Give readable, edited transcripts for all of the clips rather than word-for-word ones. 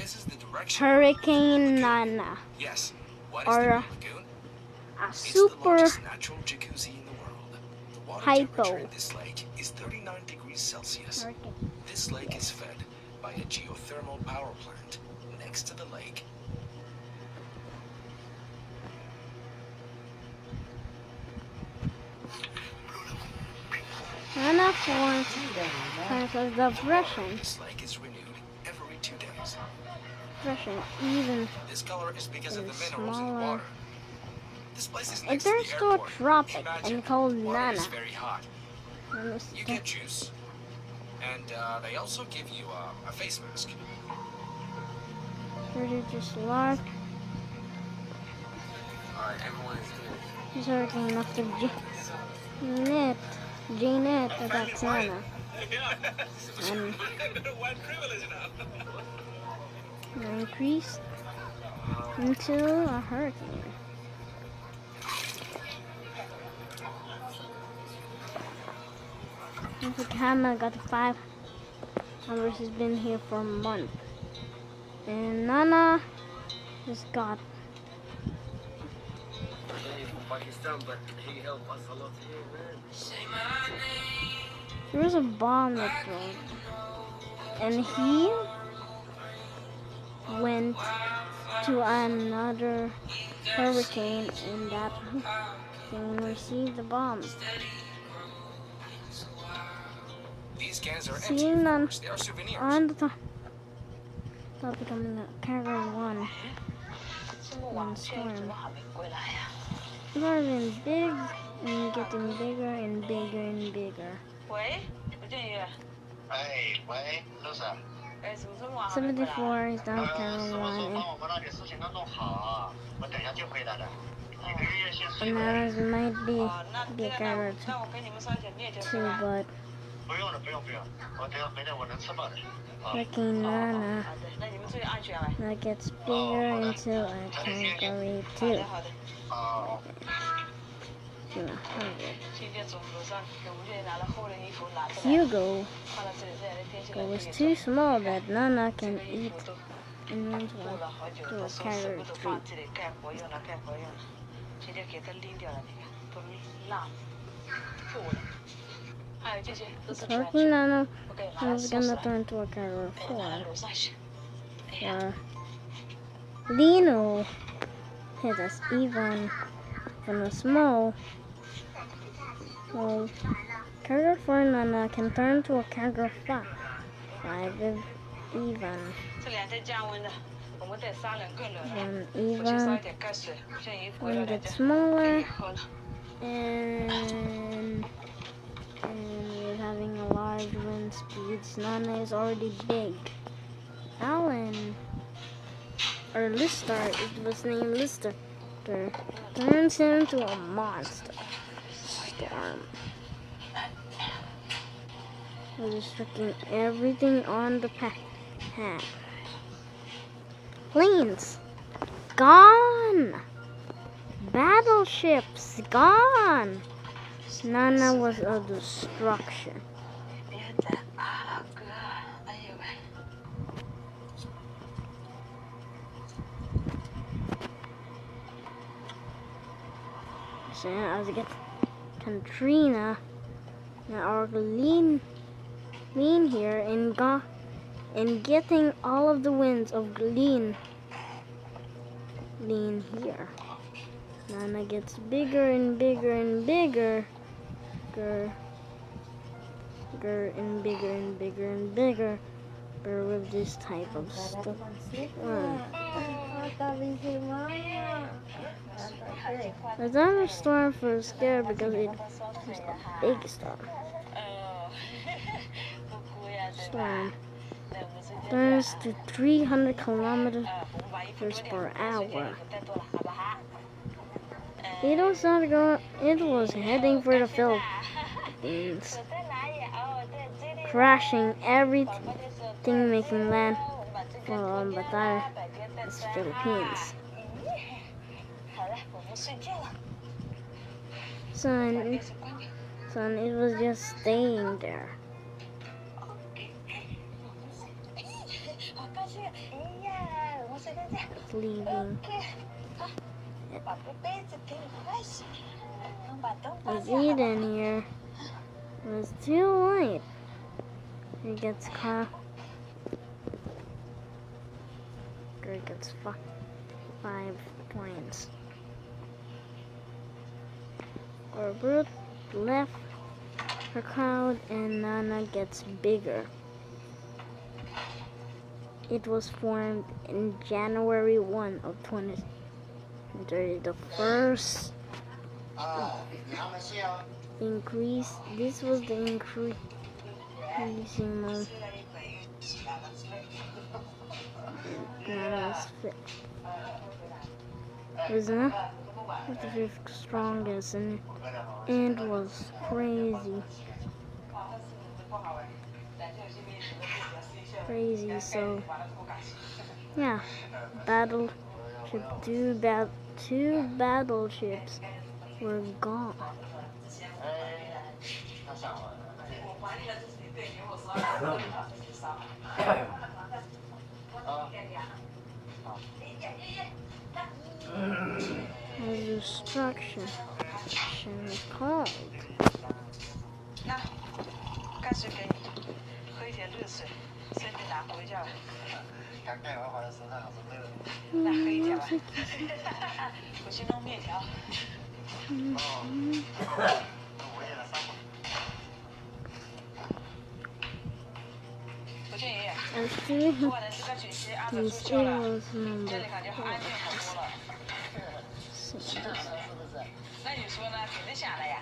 This is the direction. Hurricane Nana. Yes. What is Or the lagoon? a It's the super largest natural jacuzzi in the world. The water temperature HYPO. in this lake is 39 degrees Celsius. Hurricane. This lake is fed by a geothermal power plant next to the lake. Nana forms kinds of depression. This lake is renewed every 2 days. Depression even This color is because of the is minerals in the smaller. water. This place is It next to turns the to a airport. tropic Imagine, and called water Nana. is very hot. You get juice, and they also give you a face mask. Pretty just large. Alright, everyone is here. He's hurricane after Janet attacks Nana. And increased into a hurricane. The camera got 5 hours. He's been here for a month. And Nana just got Pakistan, but he helped us a lot here, man. there was a bomb that dropped. And he went to another hurricane and that thing received the bomb. These cans are empty, Seeing of on course. They are souvenirs. the top becoming a carrier one storm. It's already been big and getting bigger and bigger and bigger. 74 is down carrier one and Nana's might be carrier two, but Hurricane Nana that gets bigger into a category 2. 200. Hugo was too small that Nana can eat and went to a category 3. Hurricane Nana is gonna turn to a category 4. Lino hit us even from a small. Well, category 4 Nana can turn to a category 5 if even. When it gets smaller and with having a large wind speeds, Nana is already big. Alan, or Lister, it was named Lister, turns him into a monster storm. We're destructing everything on the path. Planes gone. Battleships gone. Nana was a destruction. So as I get Katrina, now our lean here and getting all of the winds of lean here. Nana gets bigger and bigger and bigger, and bigger and bigger and bigger, with this type of stuff. The thunderstorm was scared because it was a big storm. Storm turns to 300 kilometers per hour. It was heading for the Philippines, crashing everything, making land on Bata's Philippines. Son, it was just staying there. It's leaving. It's Eden here. It was too late. He gets caught. Greg gets 5 points. Or Brute left her cloud and Nana gets bigger. It was formed in January 1 of 2030. The first increase. This was the increasing mode. Nana was 5th. Was the 5th strongest and was crazy. So yeah, two battleships were gone. As destruction is called. 开水给你，喝一点热水，身体拿回家。刚盖完好像身上好像热。那喝一点吧。我去弄面条。哦。我也来上吧。不见爷爷。昨晚的这个讯息按照出去了，家里感觉安静好多了。那你说呢？谁能下来呀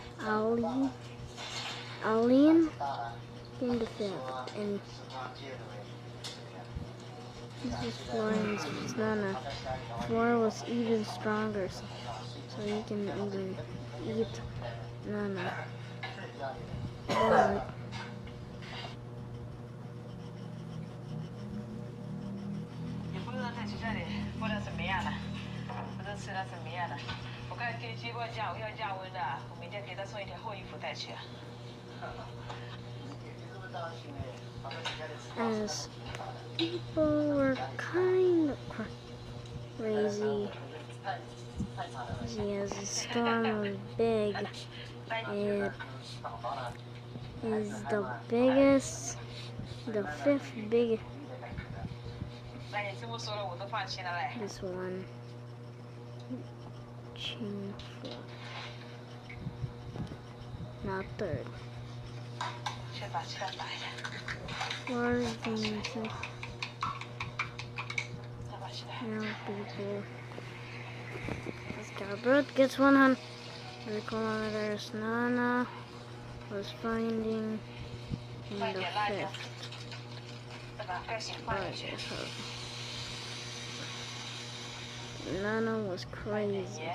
Alien came to 5th, and this is 4 and this is Nana. 4 was even stronger, so he can even eat Nana. But也不知道在学校里过得怎么样了，不知道吃的怎么样了。我看天气要降温了，我明天给他送一条厚衣服带去。 as people were kind of crazy. As the storm was big, it is the biggest, the 5th biggest. This one, chain 4, not 3rd. What is the music? Now people. This Gabriel gets 100 kilometers. Nana was finding in the 5th. Nana was crazy.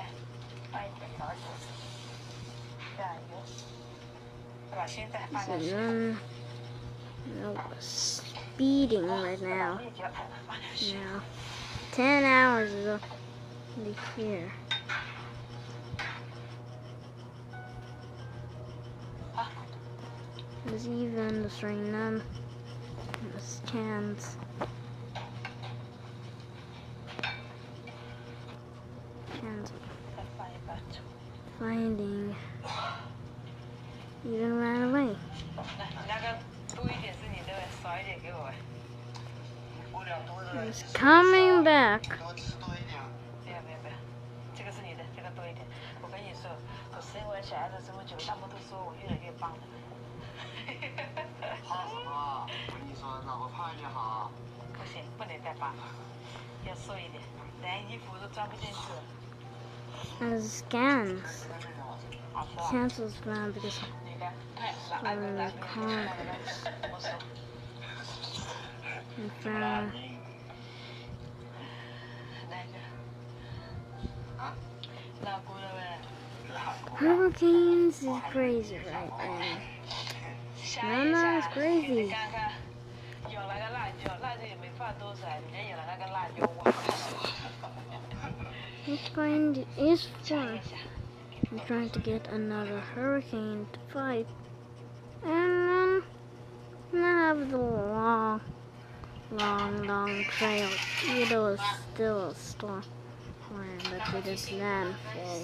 So Nana was speeding right now. 10 hours ago. Be clear. There's even destroying none. There's chance. Finding. Even ran away. He's coming back. As scans. Cancels found because of Congress. And found hurricanes is crazy right now. Nana is crazy. It's fun. I'm trying to get another hurricane to fight. And have the long trail. It was still a storm, but it is landfall.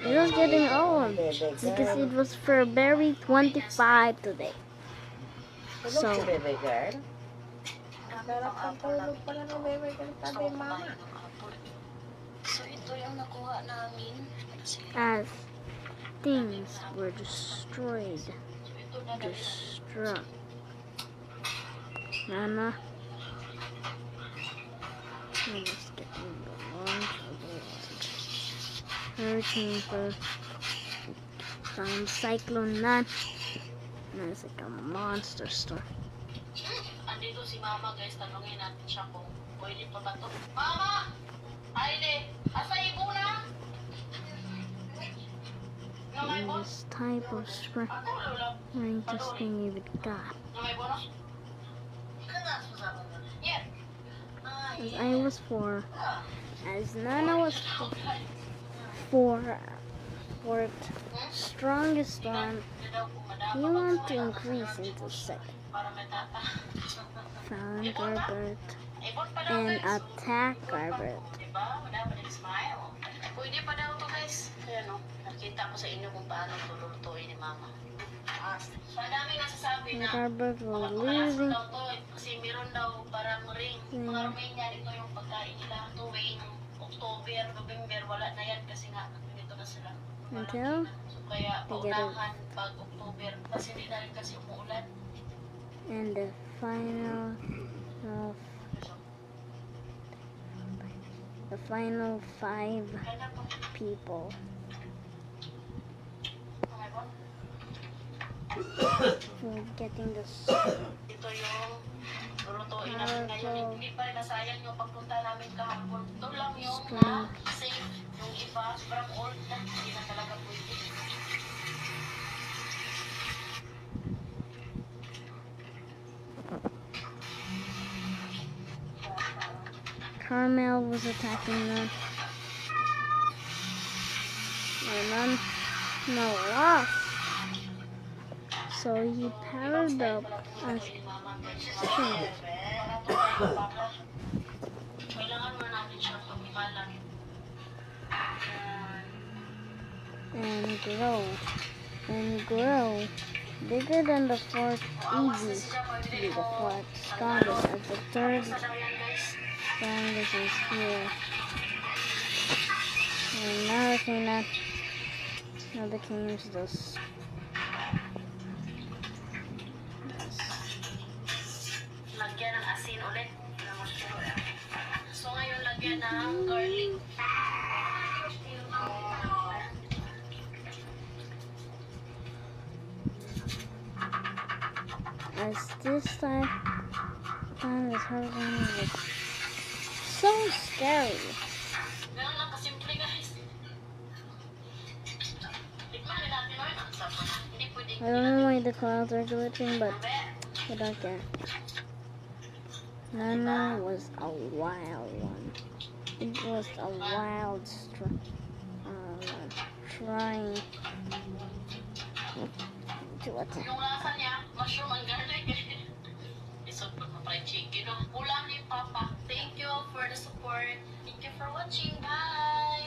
It was getting old because it was February 25 today. So, Baby girl. Sarap ng tulog pala ng baby girl tabi, mama. So ito yung nakuha namin. as things were destroyed, Nana was getting the launch award. Hurricane from Cyclone Nan. And it's like a monster storm. Andito si Mama, guys. Tanungin natin siya kung pwede pa ba ito. Mama! Aile! Asa ibo na? And this type of storm, greatest thing you've got. As I was 4, as Nana was 4, for strongest storm, you want to increase into 7. Found Garbert and attack Garbert. Pwede pa daw to, guys. Ayan, no? Nakita ko sa inyo kung paano tululutuin ni Mama. Madami nasasabi na Garbert was malakas losing. daw to. Kasi meron daw parang ring. Mga Romania, ito yung pagkain nila tuwing October, November. Wala na yan kasi nga ganito na sila. Until So kaya they get it. paunahan pag October. Kasi hindi na rin kasi umuulan. And the final 5 Kaya po. people. For getting this. Ito yung lulutuin namin ngayon. Hindi pa rin nasayang yung pagpunta namin kahapon. Ito lang yung safe. Yung iba, sobrang old na. Hindi na talaga pwede. Carmel was attacking them. And then lost. So he powered up as King Kailangan mo natin siya pag-ibalan. and grow bigger than the fourth easy to be the fourth strongest as the third strongest is here. And another king is this. Lagyan ng asin ulit. So ngayon lagyan ng garlic. As this time is hurricane was so scary. Ganun lang kasimple, guys. Tikman rin natin, no? Hindi pwedeng I don't know why the clouds are glitching, but I don't care. Nana was a wild one. It was a wild trying to attack. yung lasa niya, mushroom ang garlic. Isot pa fried chicken, no? Ulam ni Papa. Thank you for the support. Thank you for watching. Bye!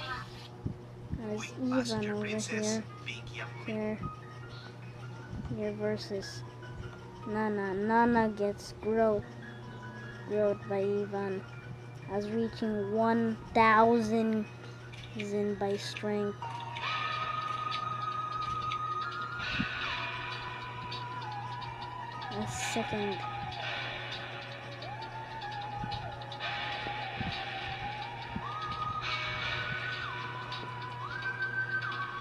As Ivan over here versus Nana. Nana gets growth by Ivan as reaching 1,000 by strength. A second.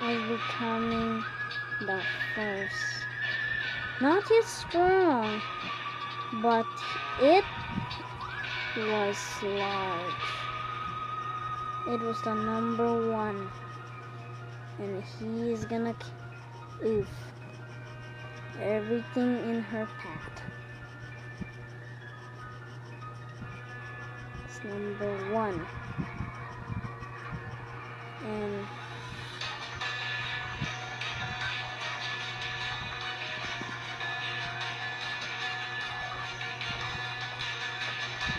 As becoming the first. Not yet strong, but it was large. It was the number 1. And he is gonna oof everything in her path. It's number 1. And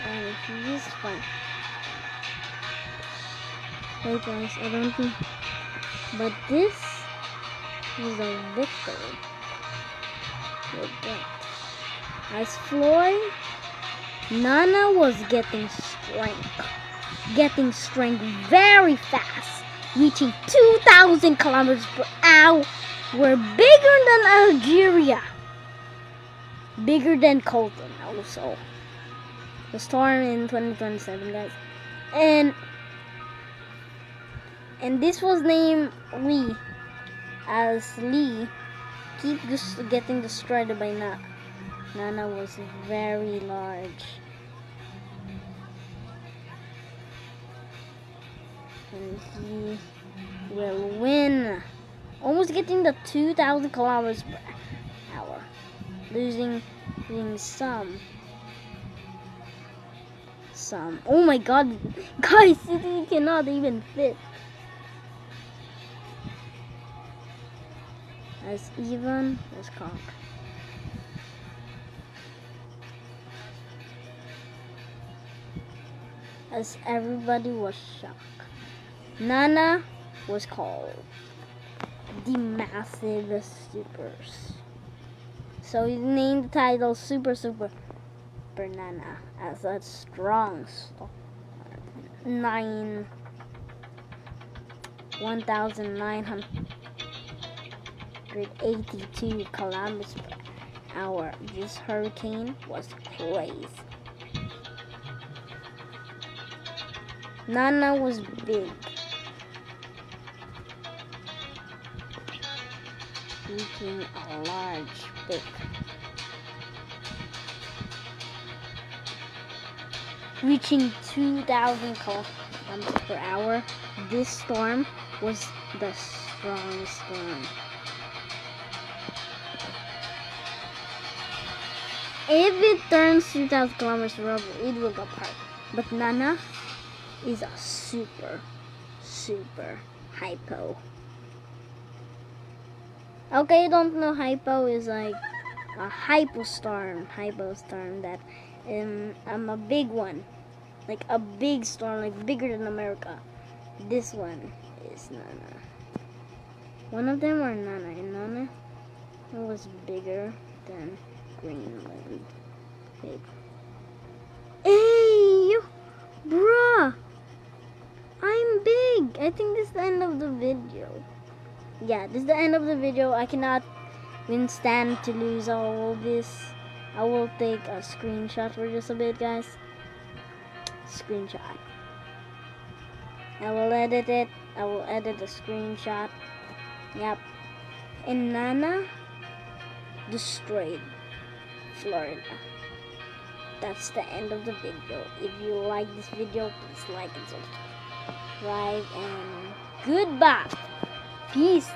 and he's fine. Wait guys, I don't think, but this is a victory. With that. As Floyd, Nana was getting strength very fast, reaching 2,000 kilometers per hour. We're bigger than Algeria, bigger than Colton also. The storm in 2027, guys, and this was named Lee, as Lee keep just getting destroyed by Nana was very large. And he will win. Almost getting the 2,000 kilometers per hour. Losing some. Oh my god. Guys, he cannot even fit. As Ivan was conquered. As everybody was shocked. Nana was called the Massive Supers. So he named the title Super Nana as a strong 1,982 kilometers per hour. This hurricane was crazy. Nana was big. Reaching a large peak. Reaching 2,000 kilometers per hour. This storm was the strongest storm. If it turns 2,000 kilometers per hour, it will go apart. But Nana is a super HYPO. Okay, I don't know, HYPO is like a HYPO storm that a big one, like a big storm, like bigger than America. This one is Nana. One of them are Nana, and Nana was bigger than Greenland. Big. Hey, bruh, I'm big. I think this is the end of the video. Yeah, this is the end of the video. I cannot withstand to lose all of this. I will take a screenshot for just a bit, guys. Screenshot. I will edit it. I will edit the screenshot. Yep. And Nana destroyed Florida. That's the end of the video. If you like this video, please like and subscribe. And goodbye. Peace.